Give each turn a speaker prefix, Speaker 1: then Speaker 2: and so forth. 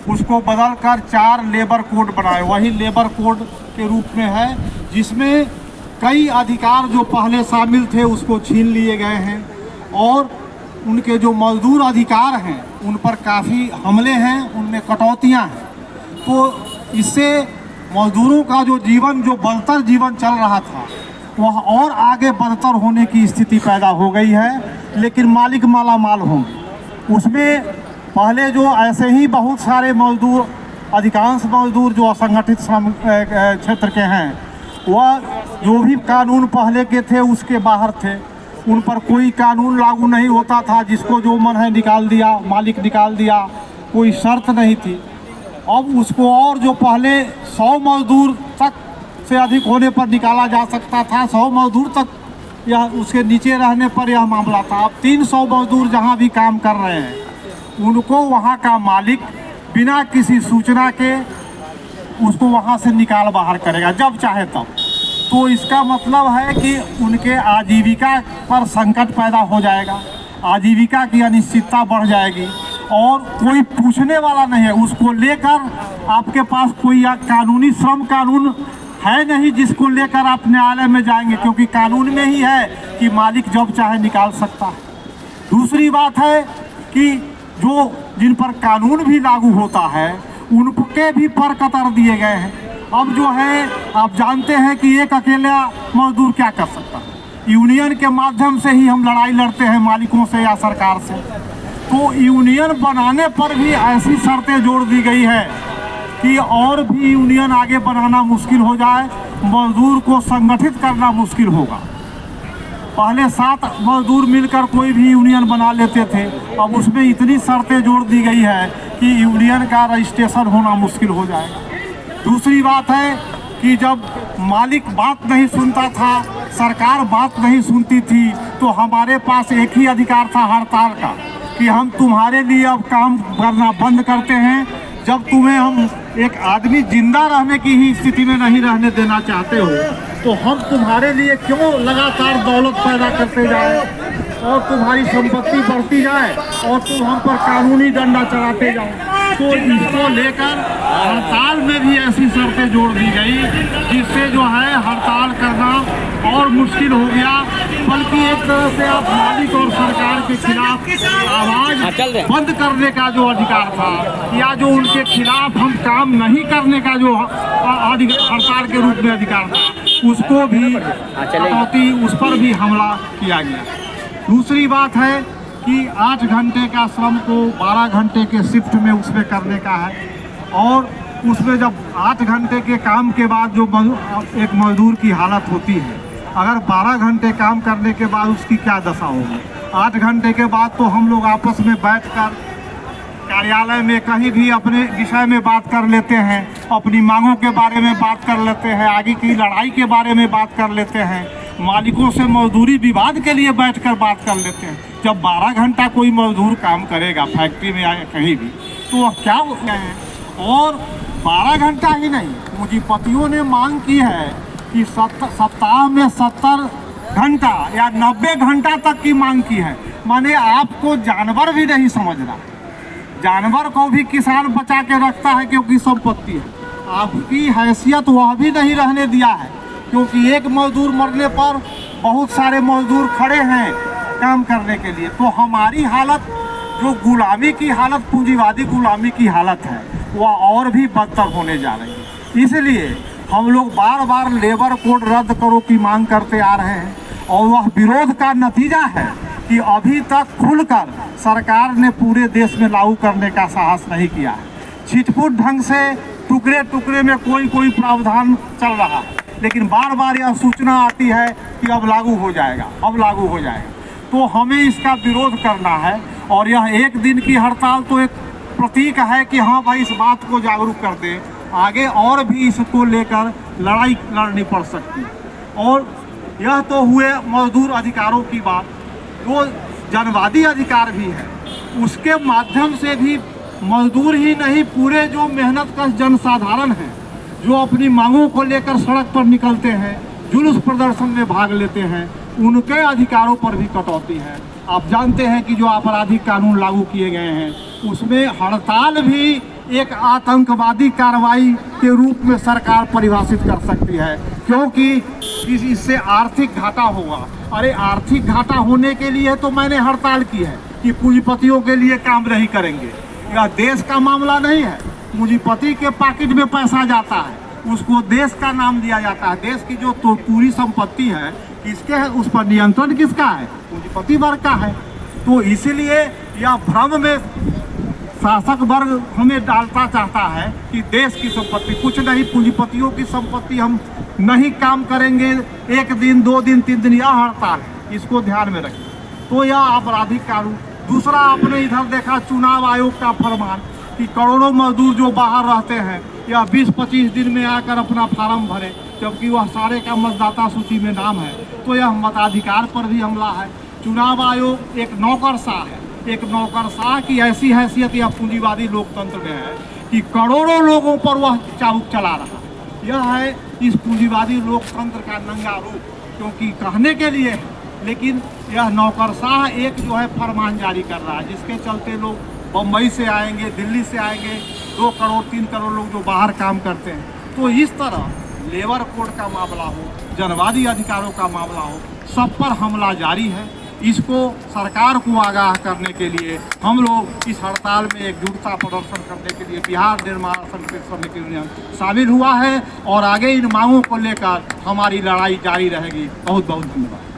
Speaker 1: उसको बदलकर 4 labour code बनाए, वही लेबर कोड के रूप में है, जिसमें कई अधिकार जो पहले शामिल थे उसको छीन लिए गए हैं और उनके जो मजदूर अधिकार हैं उन पर काफ़ी हमले हैं, उनमें कटौतियां हैं। तो इससे मजदूरों का जो जीवन, जो बदतर जीवन चल रहा था, वह और आगे बदतर होने की स्थिति पैदा हो गई है। लेकिन मालिक माला माल होंगे। उसमें पहले जो ऐसे ही बहुत सारे मजदूर, अधिकांश मजदूर जो असंगठित श्रम क्षेत्र के हैं, वह जो भी कानून पहले के थे उसके बाहर थे, उन पर कोई कानून लागू नहीं होता था, जिसको जो मन है निकाल दिया, मालिक निकाल दिया, कोई शर्त नहीं थी। अब उसको और जो पहले 100 मजदूर तक से अधिक होने पर निकाला जा सकता था, 100 मजदूर तक या उसके नीचे रहने पर यह मामला था। अब 300 मजदूर जहाँ भी काम कर रहे हैं उनको वहाँ का मालिक बिना किसी सूचना के उसको वहाँ से निकाल बाहर करेगा जब चाहे तब। तो इसका मतलब है कि उनके आजीविका पर संकट पैदा हो जाएगा, आजीविका की अनिश्चितता बढ़ जाएगी और कोई पूछने वाला नहीं है। उसको लेकर आपके पास कोई कानूनी श्रम कानून है नहीं जिसको लेकर आप न्यायालय में जाएंगे, क्योंकि कानून में ही है कि मालिक जब चाहे निकाल सकता है। दूसरी बात है कि जो जिन पर कानून भी लागू होता है उनके भी पर कतर दिए गए हैं। अब जो है आप जानते हैं कि एक अकेला मजदूर क्या कर सकता है। यूनियन के माध्यम से ही हम लड़ाई लड़ते हैं मालिकों से या सरकार से। तो यूनियन बनाने पर भी ऐसी शर्तें जोड़ दी गई है कि और भी यूनियन आगे बनाना मुश्किल हो जाए, मजदूर को संगठित करना मुश्किल होगा। पहले 7 मजदूर मिलकर कोई भी यूनियन बना लेते थे, अब उसमें इतनी शर्तें जोड़ दी गई है कि यूनियन का रजिस्ट्रेशन होना मुश्किल हो जाएगा। दूसरी बात है कि जब मालिक बात नहीं सुनता था, सरकार बात नहीं सुनती थी, तो हमारे पास एक ही अधिकार था हड़ताल का कि हम तुम्हारे लिए अब काम करना बंद करते हैं। जब तुम्हें हम एक आदमी जिंदा रहने की ही स्थिति में नहीं रहने देना चाहते हो, तो हम तुम्हारे लिए क्यों लगातार दौलत पैदा करते जाए और तुम्हारी संपत्ति बढ़ती जाए और तुम हम पर कानूनी डंडा चलाते जाओ। तो इसको लेकर हड़ताल में भी ऐसी शर्तें जोड़ दी गई जिससे जो है हड़ताल करना और मुश्किल हो गया। बल्कि एक तरह से आप मालिक और सरकार के खिलाफ आवाज बंद करने का जो अधिकार था या जो उनके खिलाफ हम काम नहीं करने का जो हड़ताल के रूप में अधिकार था, उसको भी कटौती, उस पर भी हमला किया गया। दूसरी बात है कि 8 घंटे का श्रम को 12 घंटे के शिफ्ट में उसमें करने का है और उसमें जब 8 घंटे के काम के बाद जो एक मजदूर की हालत होती है, अगर 12 घंटे काम करने के बाद उसकी क्या दशा होगी। 8 घंटे के बाद तो हम लोग आपस में बैठकर कार्यालय में कहीं भी अपने विषय में बात कर लेते हैं, अपनी मांगों के बारे में बात कर लेते हैं, आगे की लड़ाई के बारे में बात कर लेते हैं, मालिकों से मजदूरी विवाद के लिए बैठकर बात कर लेते हैं। जब 12 घंटा कोई मजदूर काम करेगा फैक्ट्री में या कहीं भी, तो वह क्या होता है। और 12 घंटा ही नहीं, पूंजीपतियों ने मांग की है कि सप्ताह में 70 घंटा या 90 घंटा तक की मांग की है। माने आपको जानवर भी नहीं समझना, जानवर को भी किसान बचा के रखता है क्योंकि संपत्ति है। आपकी हैसियत वह भी नहीं रहने दिया है, क्योंकि एक मजदूर मरने पर बहुत सारे मजदूर खड़े हैं काम करने के लिए। तो हमारी हालत जो गुलामी की हालत, पूंजीवादी गुलामी की हालत है, वह और भी बदतर होने जा रही है। इसलिए हम लोग बार बार लेबर कोड रद्द करो की मांग करते आ रहे हैं और वह विरोध का नतीजा है कि अभी तक खुलकर सरकार ने पूरे देश में लागू करने का साहस नहीं किया है। छिटपुट ढंग से टुकड़े टुकड़े में कोई प्रावधान चल रहा है, लेकिन बार बार यह सूचना आती है कि अब लागू हो जाएगा, अब लागू हो जाएगा। तो हमें इसका विरोध करना है और यह एक दिन की हड़ताल तो एक प्रतीक है कि हाँ भाई इस बात को जागरूक कर दें, आगे और भी इसको लेकर लड़ाई लड़नी पड़ सकती है। और यह तो हुए मजदूर अधिकारों की बात, जो जनवादी अधिकार भी है उसके माध्यम से भी मजदूर ही नहीं, पूरे जो मेहनतकश जनसाधारण है जो अपनी मांगों को लेकर सड़क पर निकलते हैं, जुलूस प्रदर्शन में भाग लेते हैं, उनके अधिकारों पर भी कटौती है। आप जानते हैं कि जो आपराधिक कानून लागू किए गए हैं उसमें हड़ताल भी एक आतंकवादी कार्रवाई के रूप में सरकार परिभाषित कर सकती है, क्योंकि इससे आर्थिक घाटा होगा। अरे आर्थिक घाटा होने के लिए तो मैंने हड़ताल की है कि पूंजीपतियों के लिए काम नहीं करेंगे। यह देश का मामला नहीं है। पूंजीपति के पॉकेट में पैसा जाता है, उसको देश का नाम दिया जाता है। देश की जो तो पूरी संपत्ति है किसके है, उस पर नियंत्रण किसका है? पूंजीपति वर्ग का है। तो इसीलिए यह भ्रम में शासक वर्ग हमें डालता चाहता है कि देश की संपत्ति कुछ नहीं, पूंजीपतियों की संपत्ति हम नहीं काम करेंगे। 1 दिन 2 दिन 3 दिन यह हड़ताल, इसको ध्यान में रखें। तो यह आपराधिक कानून। दूसरा, आपने इधर देखा चुनाव आयोग का फरमान कि करोड़ों मजदूर जो बाहर रहते हैं या 20-25 दिन में आकर अपना फार्म भरें, जबकि वह सारे का मतदाता सूची में नाम है। तो यह मताधिकार पर भी हमला है। चुनाव आयोग एक नौकरशाह है। एक नौकरशाह की ऐसी हैसियत यह पूंजीवादी लोकतंत्र में है कि करोड़ों लोगों पर वह चाबुक चला रहा। यह है इस पूंजीवादी लोकतंत्र का नंगा रूप, क्योंकि कहने के लिए है, लेकिन यह नौकरशाह एक जो है फरमान जारी कर रहा है, जिसके चलते लोग बम्बई से आएंगे, दिल्ली से आएंगे, 2 करोड़ 3 करोड़ लोग जो बाहर काम करते हैं। तो इस तरह लेबर कोड का मामला हो, जनवादी अधिकारों का मामला हो, सब पर हमला जारी है। इसको सरकार को आगाह करने के लिए हम लोग इस हड़ताल में एकजुटता प्रदर्शन करने के लिए बिहार निर्माण समिति यूनियन शामिल हुआ है और आगे इन मांगों को लेकर हमारी लड़ाई जारी रहेगी। बहुत बहुत धन्यवाद।